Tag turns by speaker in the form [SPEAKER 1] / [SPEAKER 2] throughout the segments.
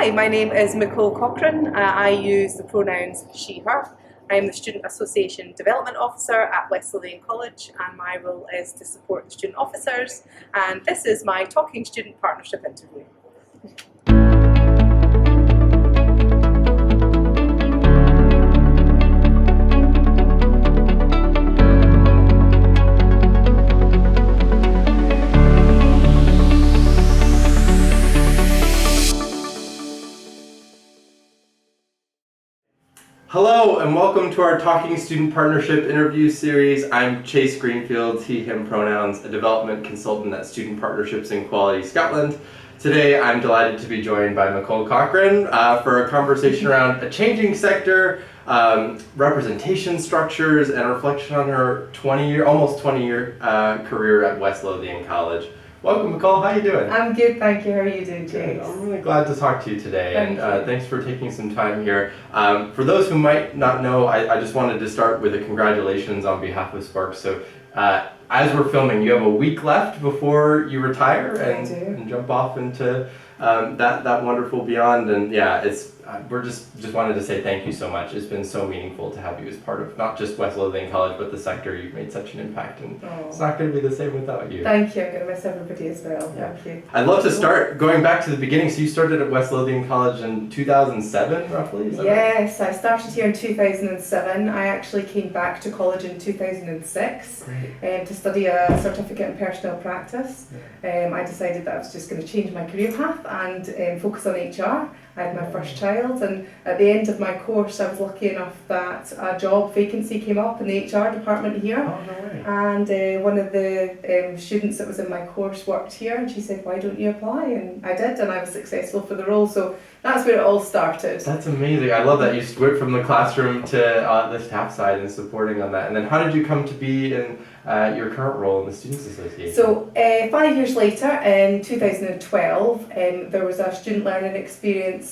[SPEAKER 1] Hi, my name is Micole Cochrane. I use the pronouns she, her. I am the Student Association Development Officer at West Lothian College, and my role is to support the student officers, and this is my Talking Student Partnership interview.
[SPEAKER 2] Hello and welcome to our Talking Student Partnership interview series. I'm Chase Greenfield, he, him pronouns, a development consultant at Student Partnerships in Quality Scotland. Today I'm delighted to be joined by Micole Cochrane for a conversation around a changing sector, representation structures, and a reflection on her almost 20-year career at West Lothian College. Welcome, Micole. How are you doing?
[SPEAKER 1] I'm good, thank you. How are you doing, Chase?
[SPEAKER 2] I'm really glad to talk to you today, and thanks for taking some time here. For those who might not know, I just wanted to start with a congratulations on behalf of Sparks. So, as we're filming, you have a week left before you retire and jump off into that wonderful beyond. And yeah, we're just wanted to say thank you so much. It's been so meaningful to have you as part of not just West Lothian College, but the sector. You've made such an impact, and it's not going to be the same without you.
[SPEAKER 1] Thank you. I'm going to miss everybody as well. Yeah. Thank you.
[SPEAKER 2] I'd love to start going back to the beginning. So you started at West Lothian College in 2007, roughly? Is that
[SPEAKER 1] yes, right? I started here in 2007. I actually came back to college in 2006 to study a certificate in personnel practice. I decided that I was just going to change my career path and focus on HR. I had my first child, and at the end of my course I was lucky enough that a job vacancy came up in the HR department here.
[SPEAKER 2] Oh, no way.
[SPEAKER 1] And one of the students that was in my course worked here, and she said, why don't you apply? And I did, and I was successful for the role, so that's where it all started.
[SPEAKER 2] That's amazing. I love that you went from the classroom to the staff side and supporting on that. And then how did you come to be in your current role in the Students Association?
[SPEAKER 1] So 5 years later, in 2012, there was a student learning experience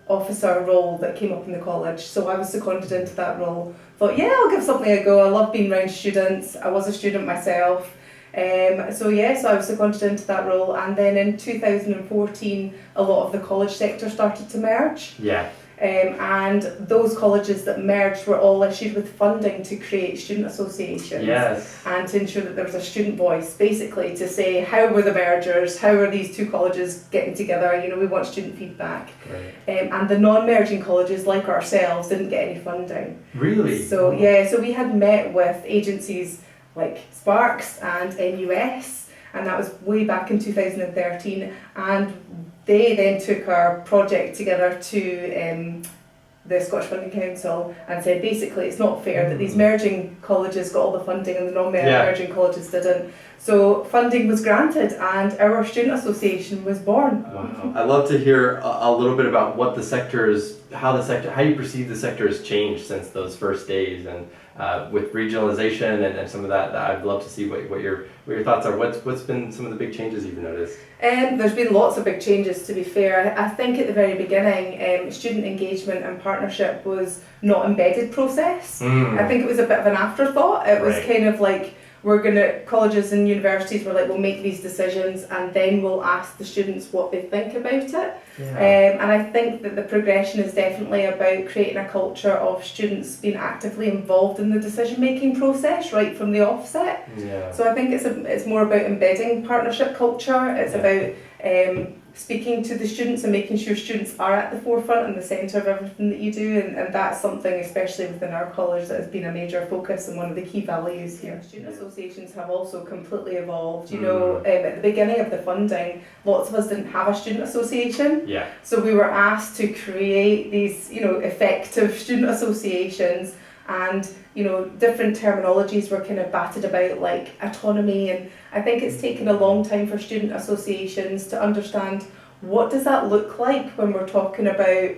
[SPEAKER 1] officer role that came up in the college. So I was seconded into that role. Thought, yeah, I'll give something a go. I love being around students. I was a student myself. So I was seconded into that role, and then in 2014 a lot of the college sector started to merge. And those colleges that merged were all issued with funding to create student associations and to ensure that there was a student voice, basically to say how were the mergers, how are these two colleges getting together, we want student feedback. And the non-merging colleges like ourselves didn't get any funding.
[SPEAKER 2] Really?
[SPEAKER 1] So so we had met with agencies like Sparks and NUS, and that was way back in 2013, and they then took our project together to the Scottish Funding Council and said basically it's not fair that these merging colleges got all the funding and the non-merging colleges didn't. So funding was granted and our student association was born.
[SPEAKER 2] Wow. I'd love to hear a little bit about what how you perceive the sector has changed since those first days, and with regionalization and some of that. I'd love to see what your thoughts are. What's been some of the big changes you've noticed?
[SPEAKER 1] There's been lots of big changes, to be fair. I think at the very beginning, student engagement and partnership was not embedded process. I think it was a bit of an afterthought. It was kind of like, colleges and universities were like, we'll make these decisions and then we'll ask the students what they think about it. And I think that the progression is definitely about creating a culture of students being actively involved in the decision-making process right from the offset. So I think it's more about embedding partnership culture. It's about speaking to the students and making sure students are at the forefront and the centre of everything that you do, and that's something, especially within our college, that has been a major focus and one of the key values here. Student associations have also completely evolved. At the beginning of the funding, lots of us didn't have a student association, so we were asked to create these effective student associations, and different terminologies were kind of batted about, like autonomy, and I think it's taken a long time for student associations to understand what does that look like when we're talking about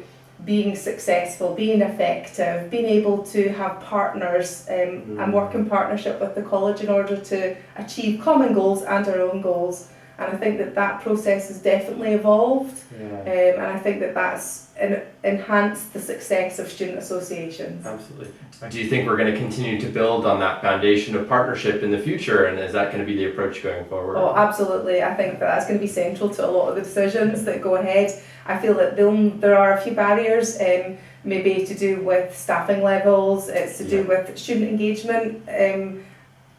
[SPEAKER 1] being successful, being effective, being able to have partners and work in partnership with the college in order to achieve common goals and our own goals. And I think that process has definitely evolved, and I think that's enhanced the success of student associations.
[SPEAKER 2] Absolutely. Do you think we're going to continue to build on that foundation of partnership in the future, and is that going to be the approach going forward?
[SPEAKER 1] Oh, absolutely. I think that's going to be central to a lot of the decisions that go ahead. I feel that there are a few barriers, maybe to do with staffing levels, it's to do with student engagement, and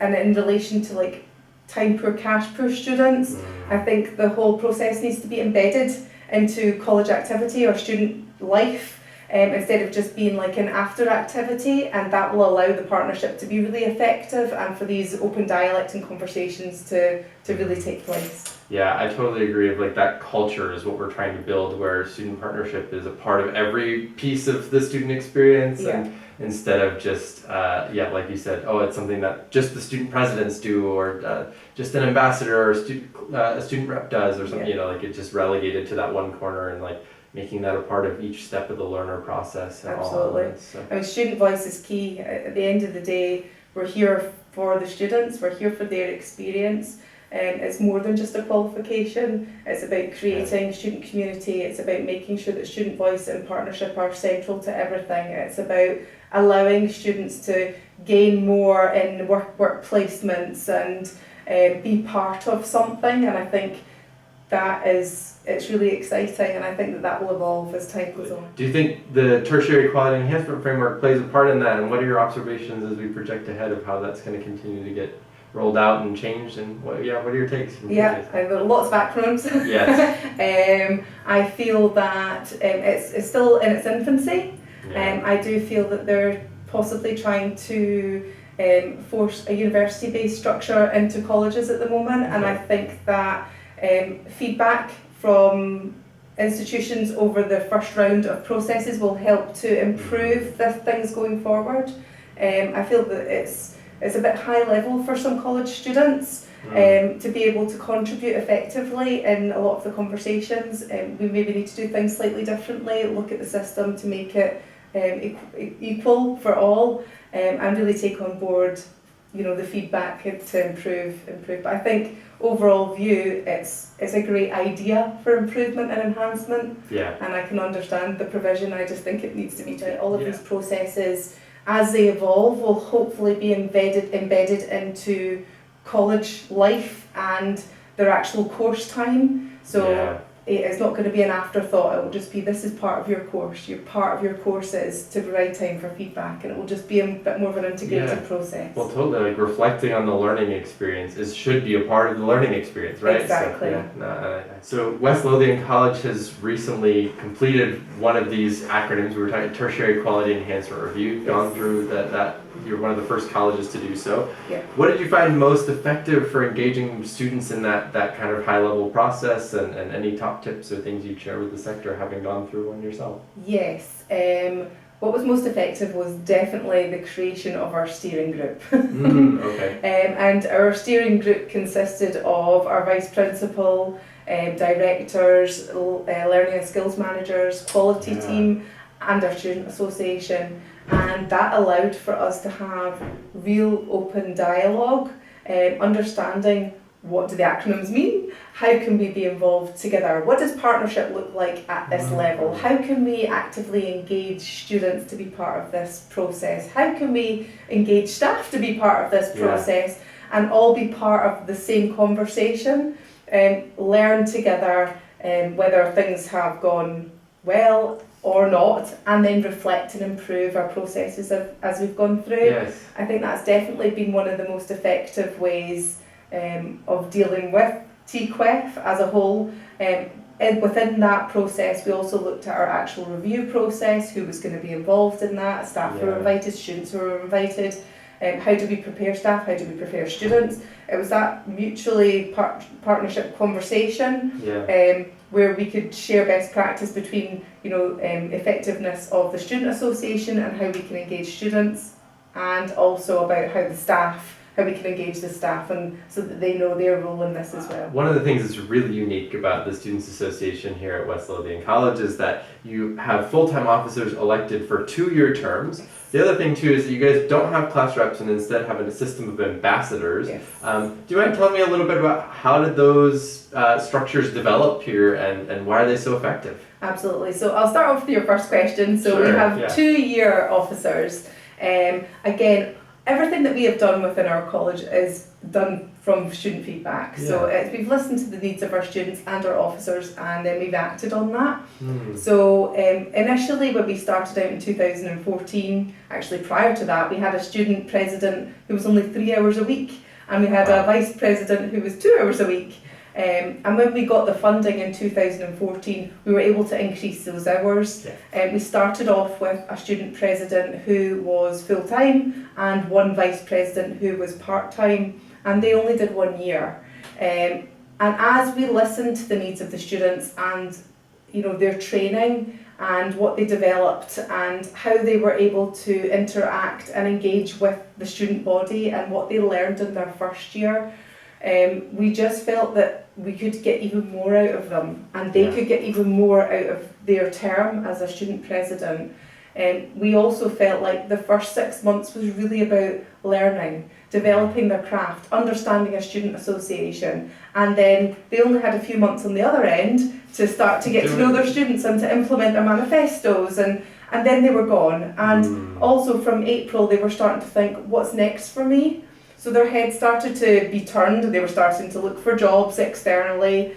[SPEAKER 1] in relation to like time poor, cash poor students. I think the whole process needs to be embedded into college activity or student life, instead of just being like an after activity, and that will allow the partnership to be really effective and for these open dialect and conversations to really take place.
[SPEAKER 2] Yeah, I totally agree. Of like that culture is what we're trying to build, where student partnership is a part of every piece of the student experience, and instead of just like you said, oh, it's something that just the student presidents do, or just an ambassador or a student rep does, or something. Like it's just relegated to that one corner, and like making that a part of each step of the learner process. And
[SPEAKER 1] absolutely.
[SPEAKER 2] All elements, so.
[SPEAKER 1] I mean, student voice is key. At the end of the day, we're here for the students. We're here for their experience. It's more than just a qualification. It's about creating student community. It's about making sure that student voice and partnership are central to everything. It's about allowing students to gain more in work placements and be part of something. And I think it's really exciting, and I think that will evolve as time goes on.
[SPEAKER 2] Do you think the tertiary quality enhancement framework plays a part in that, and what are your observations as we project ahead of how that's going to continue to get rolled out and changed, and what are your takes?
[SPEAKER 1] There are lots of acronyms.
[SPEAKER 2] Yes.
[SPEAKER 1] I feel that it's still in its infancy. I do feel that they're possibly trying to force a university-based structure into colleges at the moment, and I think that feedback from institutions over the first round of processes will help to improve the things going forward. I feel that it's a bit high level for some college students to be able to contribute effectively in a lot of the conversations. We maybe need to do things slightly differently, look at the system to make it equal for all, and really take on board the feedback to improve. But I think overall view, it's a great idea for improvement and enhancement. And I can understand the provision. I just think it needs to be all of these processes, as they evolve, will hopefully be embedded into college life and their actual course time. So it's not going to be an afterthought. It will just be, this is part of your course. Part of your course is to provide time for feedback, and it will just be a bit more of an integrated process.
[SPEAKER 2] Well, totally. Like reflecting on the learning experience should be a part of the learning experience, right?
[SPEAKER 1] Exactly.
[SPEAKER 2] So West Lothian College has recently completed one of these acronyms. We were talking Tertiary Quality Enhancement Review. You've gone through that. You're one of the first colleges to do so. What did you find most effective for engaging students in that kind of high-level process, and any top tips or things you'd share with the sector, having gone through one yourself?
[SPEAKER 1] Yes. What was most effective was definitely the creation of our steering group. And our steering group consisted of our vice principal, directors, learning and skills managers, quality team, and our student association. And that allowed for us to have real open dialogue, understanding what do the acronyms mean, how can we be involved together, what does partnership look like at this level, how can we actively engage students to be part of this process, how can we engage staff to be part of this process, and all be part of the same conversation, learn together whether things have gone well or not, and then reflect and improve our processes as we've gone through. I think that's definitely been one of the most effective ways of dealing with TQEF as a whole. And within that process, we also looked at our actual review process, who was going to be involved in that, staff who were invited, students who were invited, how do we prepare staff, how do we prepare students. It was that mutually partnership conversation where we could share best practice between effectiveness of the student association and how we can engage students, and also about how the staff how we can engage the staff and so that they know their role in this as well.
[SPEAKER 2] One of the things that's really unique about the Students Association here at West Lothian College is that you have full-time officers elected for 2-year terms. The other thing too is that you guys don't have class reps and instead have a system of ambassadors.
[SPEAKER 1] Yes.
[SPEAKER 2] Do you mind telling me a little bit about how did those structures develop here and why are they so effective?
[SPEAKER 1] Absolutely. So I'll start off with your first question. So we have 2-year officers. Again, everything that we have done within our college is done from student feedback. Yeah. So we've listened to the needs of our students and our officers, and then we've acted on that. So initially when we started out in 2014, actually prior to that, we had a student president who was only 3 hours a week, and we had a vice president who was 2 hours a week. And when we got the funding in 2014, we were able to increase those hours. We started off with a student president who was full-time and one vice president who was part-time, and they only did 1 year. And as we listened to the needs of the students and their training and what they developed and how they were able to interact and engage with the student body and what they learned in their first year, we just felt that we could get even more out of them, and they could get even more out of their term as a student president. We also felt like the first 6 months was really about learning, developing their craft, understanding a student association, and then they only had a few months on the other end to start to get to know their students and to implement their manifestos, and then they were gone. And also from April they were starting to think, what's next for me? So their heads started to be turned, and they were starting to look for jobs externally.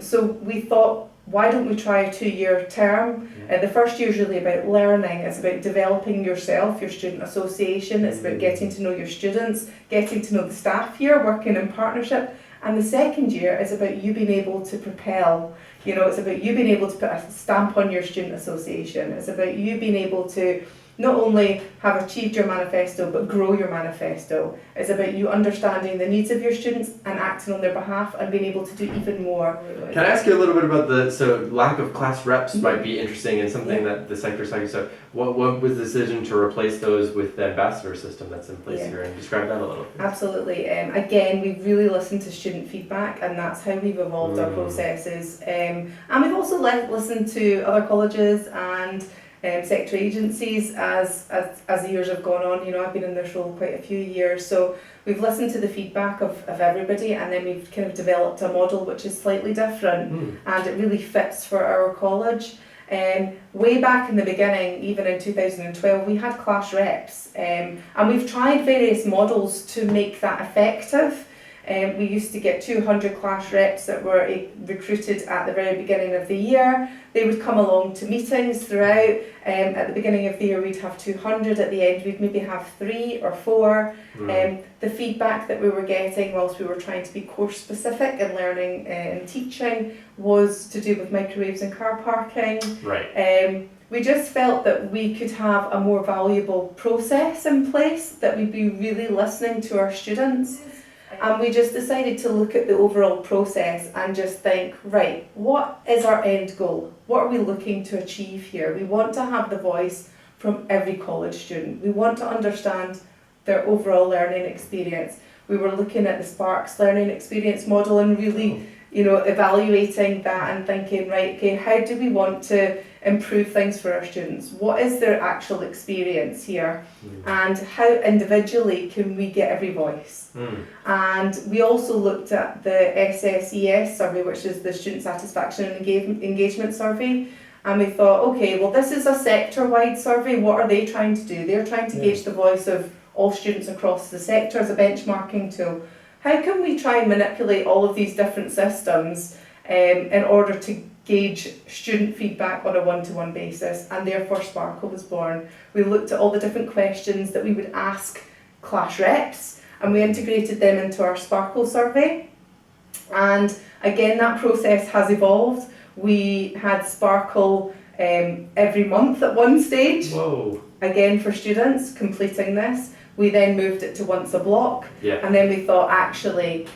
[SPEAKER 1] So we thought, why don't we try a 2-year term? The first year is really about learning. It's about developing yourself, your student association. It's about getting to know your students, getting to know the staff here, working in partnership. And the second year is about you being able to propel. It's about you being able to put a stamp on your student association. It's about you being able to not only have achieved your manifesto, but grow your manifesto. It's about you understanding the needs of your students and acting on their behalf and being able to do even more.
[SPEAKER 2] Can I ask you a little bit about so lack of class reps might be interesting and something that the sector psych. So what was the decision to replace those with the ambassador system that's in place here, and describe that a little?
[SPEAKER 1] Absolutely. Again, we've really listened to student feedback, and that's how we've evolved our processes. And we've also listened to other colleges and sector agencies as the years have gone on. I've been in this role quite a few years, so we've listened to the feedback of everybody, and then we've kind of developed a model which is slightly different, and it really fits for our college. Way back in the beginning, even in 2012, we had class reps, and we've tried various models to make that effective. We used to get 200 class reps that were recruited at the very beginning of the year. They would come along to meetings throughout. At the beginning of the year we'd have 200, at the end we'd maybe have 3 or 4. The feedback that we were getting whilst we were trying to be course specific and learning and teaching was to do with microwaves and car parking. We just felt that we could have a more valuable process in place, that we'd be really listening to our students. And we just decided to look at the overall process and just think, right, what is our end goal? What are we looking to achieve here? We want to have the voice from every college student. We want to understand their overall learning experience. We were looking at the Sparks learning experience model and really, evaluating that and thinking, right, okay, how do we want to improve things for our students? What is their actual experience here? And how individually can we get every voice? And we also looked at the SSES survey, which is the Student Satisfaction and Engagement Survey. And we thought, okay, well, this is a sector-wide survey. What are they trying to do? They're trying to gauge the voice of all students across the sector as a benchmarking tool. How can we try and manipulate all of these different systems in order to gauge student feedback on a one-to-one basis? And therefore Sparkle was born. We looked at all the different questions that we would ask class reps, and we integrated them into our Sparkle survey. And again, that process has evolved. We had Sparkle every month at one stage. Again, for students completing this. We then moved it to once a block, and then we thought, actually,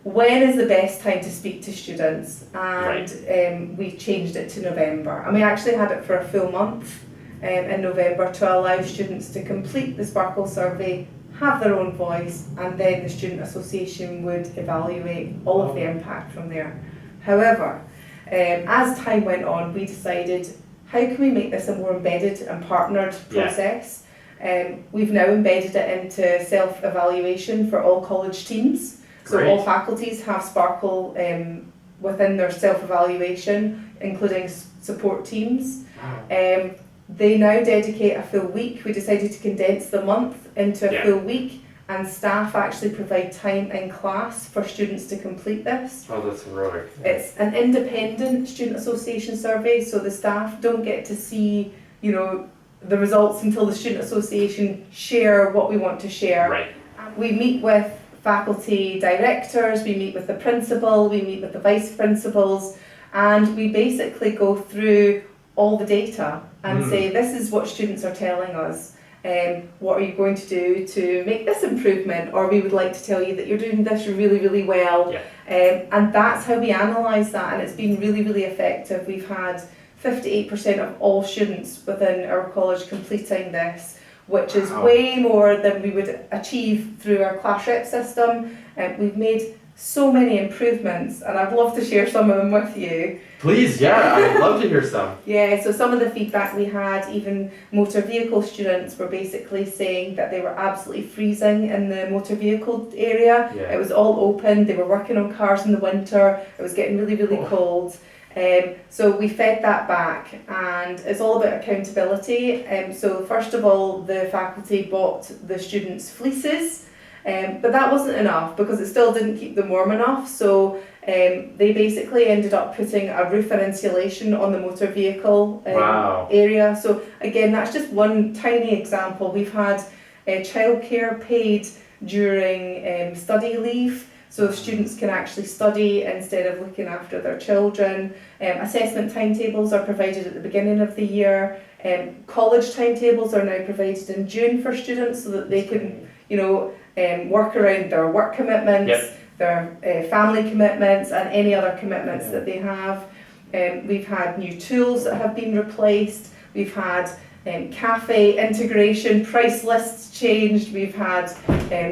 [SPEAKER 1] when is the best time to speak to students? And we changed it to November. And we actually had it for a full month in November to allow students to complete the Sparkle survey, have their own voice, and then the Student Association would evaluate all of the impact from there. However, as time went on, we decided, how can we make this a more embedded and partnered process? We've now embedded it into self-evaluation for all college teams. So all faculties have Sparkle within their self-evaluation, including support teams. They now dedicate a full week. We decided to condense the month into a full week, and staff actually provide time in class for students to complete this.
[SPEAKER 2] Oh, that's heroic.
[SPEAKER 1] It's an independent Student Association survey, so the staff don't get to see, you know, the results until the Student Association share what we want to share.
[SPEAKER 2] Right.
[SPEAKER 1] We meet with faculty directors, we meet with the principal, we meet with the vice principals, and we basically go through all the data and say, this is what students are telling us. What are you going to do to make this improvement? Or we would like to tell you that you're doing this really, really well. And that's how we analyse that, and it's been really, really effective. We've had 58% of all students within our college completing this, which is way more than we would achieve through our class rep system. We've made so many improvements, and I'd love to share some of them with you.
[SPEAKER 2] Please, yeah, I'd love to hear some.
[SPEAKER 1] So some of the feedback we had, even motor vehicle students were basically saying that they were absolutely freezing in the motor vehicle area. It was all open, they were working on cars in the winter, it was getting really, really cold. So we fed that back, and it's all about accountability. So first of all, the faculty bought the students fleeces, but that wasn't enough because it still didn't keep them warm enough. So they basically ended up putting a roof and insulation on the motor vehicle area. So again, that's just one tiny example. We've had childcare paid during study leave, so students can actually study instead of looking after their children. Assessment timetables are provided at the beginning of the year. College timetables are now provided in June for students so that they can, you know, work around their work commitments, their family commitments, and any other commitments that they have. We've had new tools that have been replaced. We've had cafe integration, price lists changed. We've had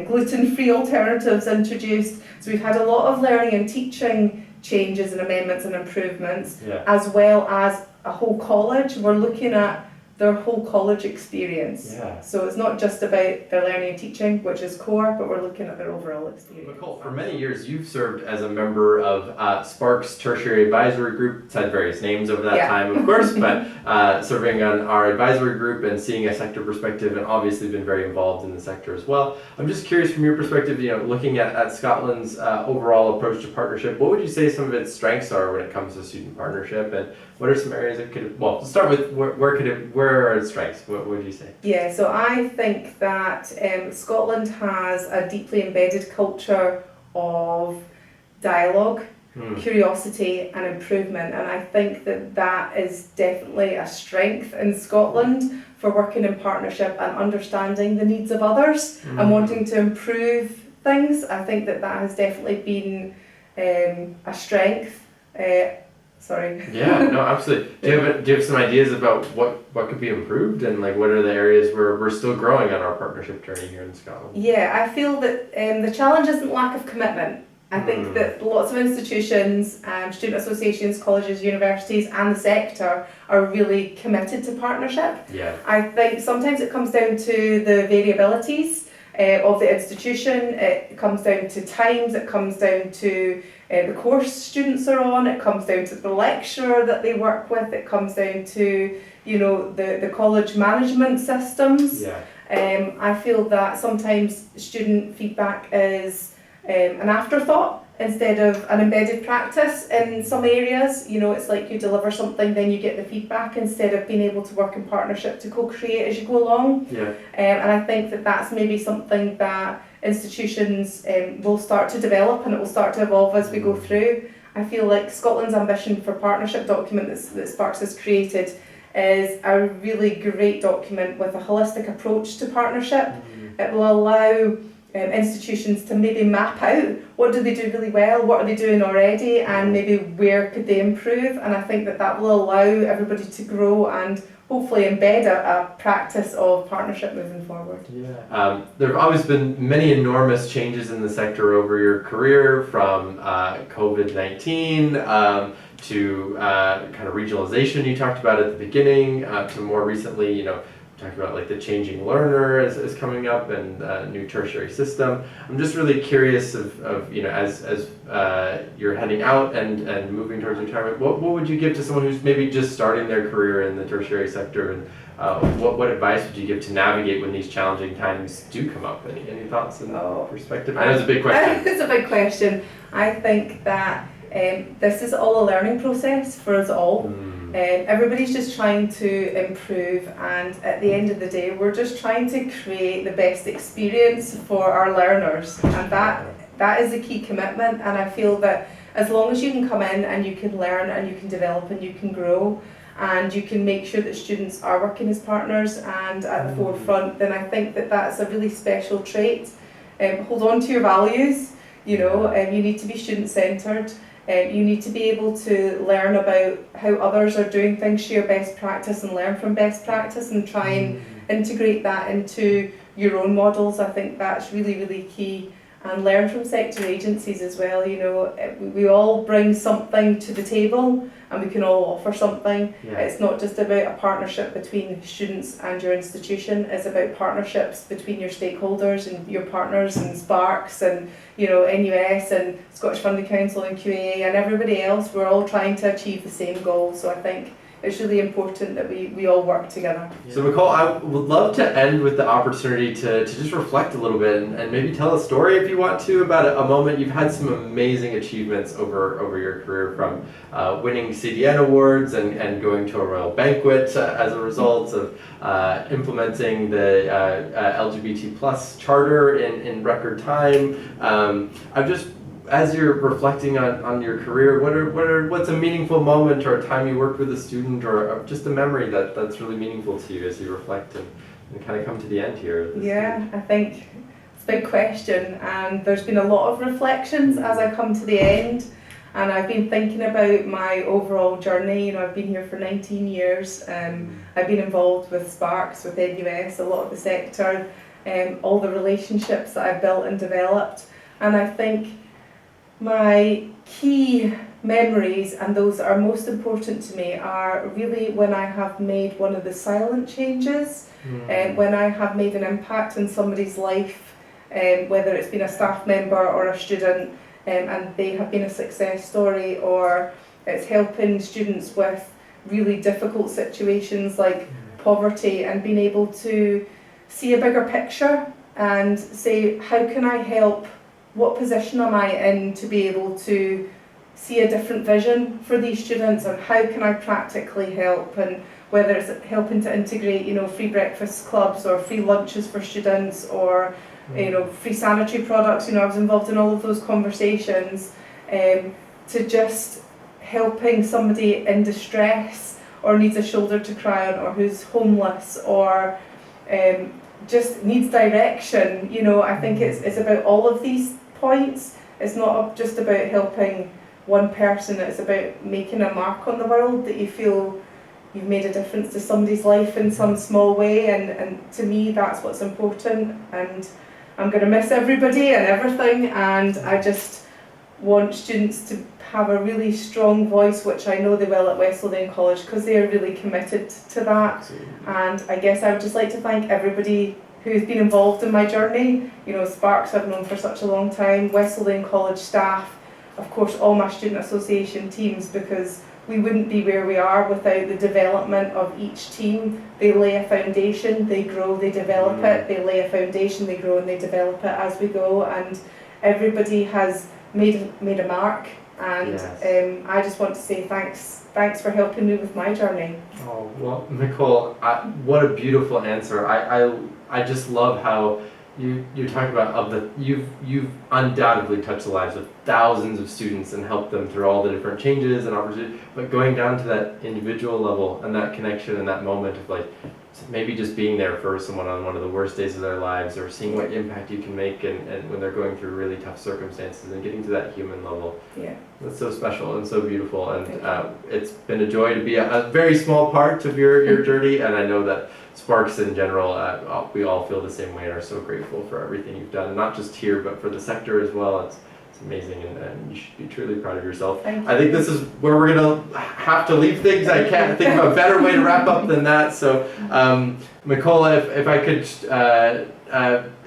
[SPEAKER 1] gluten-free alternatives introduced. So we've had a lot of learning and teaching changes and amendments and improvements, as well as a whole college. We're looking at their whole college experience. So it's not just about their learning and teaching, which is core, but we're looking at their overall experience.
[SPEAKER 2] Micole, for many years you've served as a member of Spark's Tertiary Advisory Group. It's had various names over that time, of course, but serving on our advisory group and seeing a sector perspective, and obviously been very involved in the sector as well. I'm just curious from your perspective, you know, looking at Scotland's overall approach to partnership, what would you say some of its strengths are when it comes to student partnership, and what are some areas that could, well, to start with, where are its strengths? What would you say?
[SPEAKER 1] So I think that Scotland has a deeply embedded culture of dialogue, curiosity and improvement, and I think that that is definitely a strength in Scotland for working in partnership and understanding the needs of others and wanting to improve things. I think that that has definitely been a strength.
[SPEAKER 2] Yeah, no, absolutely. Do you have some ideas about what could be improved, and like what are the areas where we're still growing on our partnership journey here in Scotland?
[SPEAKER 1] I feel that the challenge isn't lack of commitment. I think that lots of institutions, student associations, colleges, universities and the sector are really committed to partnership. I think sometimes it comes down to the variabilities of the institution, it comes down to times, it comes down to the course students are on, it comes down to the lecturer that they work with, it comes down to, you know, the college management systems. I feel that sometimes student feedback is an afterthought instead of an embedded practice in some areas. You know, it's like you deliver something, then you get the feedback instead of being able to work in partnership to co-create as you go along. And I think that that's maybe something that institutions will start to develop, and it will start to evolve as we go through. I feel like Scotland's ambition for partnership document that Sparks has created is a really great document with a holistic approach to partnership. It will allow institutions to maybe map out what do they do really well, what are they doing already, and maybe where could they improve. And I think that will allow everybody to grow and hopefully embed a practice of partnership moving forward.
[SPEAKER 2] Yeah. There have always been many enormous changes in the sector over your career, from COVID-19 to kind of regionalization you talked about at the beginning, to more recently, you know, talking about like the changing learner is coming up, and new tertiary system. I'm just really curious of you know, as you're heading out and moving towards retirement, what would you give to someone who's maybe just starting their career in the tertiary sector, and what advice would you give to navigate when these challenging times do come up? Any thoughts and perspective? I know it's a big question.
[SPEAKER 1] It's a big question. I think that this is all a learning process for us all. Everybody's just trying to improve, and at the end of the day we're just trying to create the best experience for our learners, and that is the key commitment. And I feel that as long as you can come in and you can learn and you can develop and you can grow and you can make sure that students are working as partners and at the forefront, then I think that that's a really special trait. Hold on to your values, you know, you need to be student-centred. You need to be able to learn about how others are doing things, share best practice and learn from best practice, and try and integrate that into your own models. I think that's really, really key. And learn from sector agencies as well. You know, we all bring something to the table and we can all offer something. It's not just about a partnership between students and your institution, it's about partnerships between your stakeholders and your partners, and Sparks and, you know, NUS and Scottish Funding Council and QAA and everybody else. We're all trying to achieve the same goal. So I think it's really important that we all work together.
[SPEAKER 2] So Micole, I would love to end with the opportunity to just reflect a little bit and maybe tell a story, if you want to, about a moment. You've had some amazing achievements over your career, from winning CDN awards and going to a royal banquet as a result of implementing the LGBT plus charter in record time. As you're reflecting on your career, what's a meaningful moment, or a time you worked with a student, or just a memory that's really meaningful to you as you reflect and kind of come to the end here?
[SPEAKER 1] Yeah, I think it's a big question, and there's been a lot of reflections as I come to the end, and I've been thinking about my overall journey. You know, I've been here for 19 years. I've been involved with Sparks, with NUS, a lot of the sector, all the relationships that I've built and developed, and I think my key memories, and those that are most important to me, are really when I have made one of the silent changes, when I have made an impact in somebody's life, whether it's been a staff member or a student, and they have been a success story, or it's helping students with really difficult situations like poverty, and being able to see a bigger picture and say, how can I help? What position am I in to be able to see a different vision for these students, and how can I practically help? And whether it's helping to integrate, you know, free breakfast clubs or free lunches for students, or you know, free sanitary products. You know, I was involved in all of those conversations, to just helping somebody in distress or needs a shoulder to cry on, or who's homeless, or just needs direction. You know, I think it's about all of these points. It's not just about helping one person, it's about making a mark on the world, that you feel you've made a difference to somebody's life in some small way, and to me that's what's important. And I'm going to miss everybody and everything, and I just want students to have a really strong voice, which I know they will at West Lothian College, because they are really committed to that.
[SPEAKER 2] Absolutely.
[SPEAKER 1] And I guess I would just like to thank everybody who's been involved in my journey. You know, Sparks I've known for such a long time, West Lothian College staff, of course all my student association teams, because we wouldn't be where we are without the development of each team. They lay a foundation, they grow, they develop it, they lay a foundation, they grow and they develop it as we go, and everybody has made a mark. And yes. I just want to say thanks for helping me with my journey.
[SPEAKER 2] Oh, well, Micole, what a beautiful answer. I just love how you're talking about you've undoubtedly touched the lives of thousands of students and helped them through all the different changes and opportunities, but going down to that individual level and that connection and that moment of like maybe just being there for someone on one of the worst days of their lives, or seeing what impact you can make and when they're going through really tough circumstances, and getting to that human level.
[SPEAKER 1] Yeah,
[SPEAKER 2] that's so special and so beautiful, and it's been a joy to be a very small part of your journey, and I know that Sparks in general, we all feel the same way and are so grateful for everything you've done, not just here but for the sector as well. It's amazing, and you should be truly proud of yourself.
[SPEAKER 1] I
[SPEAKER 2] think this is where we're going to have to leave things. I can't think of a better way to wrap up than that. So, Micole, if I could,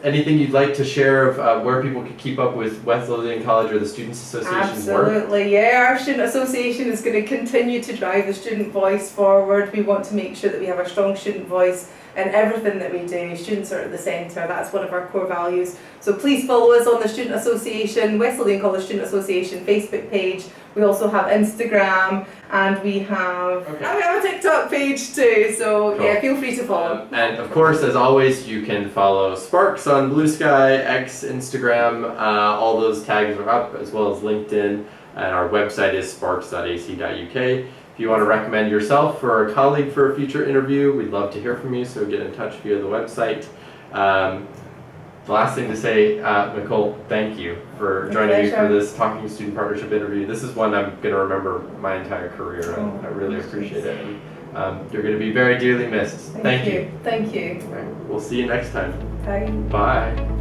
[SPEAKER 2] anything you'd like to share of where people could keep up with West Lothian College or the Students Association's work?
[SPEAKER 1] Absolutely, yeah. Our Student Association is going to continue to drive the student voice forward. We want to make sure that we have a strong student voice in everything that we do. Students are at the centre. That's one of our core values. So please follow us on the Student Association, West Lothian College Student Association Facebook page. We also have Instagram, and we have a TikTok page too. So
[SPEAKER 2] cool.
[SPEAKER 1] Yeah, feel free to follow.
[SPEAKER 2] And of course, as always, you can follow Sparks on Blue Sky, X, Instagram. All those tags are up, as well as LinkedIn. And our website is sparks.ac.uk. If you want to recommend yourself or a colleague for a future interview, we'd love to hear from you, so get in touch via the website. The last thing to say, Micole, thank you for joining me for this Talking Student Partnership interview. This is one I'm going to remember my entire career, and I really appreciate it. And, you're going to be very dearly missed. Thank you.
[SPEAKER 1] Thank you.
[SPEAKER 2] All right, we'll see you next time.
[SPEAKER 1] Bye.
[SPEAKER 2] Bye.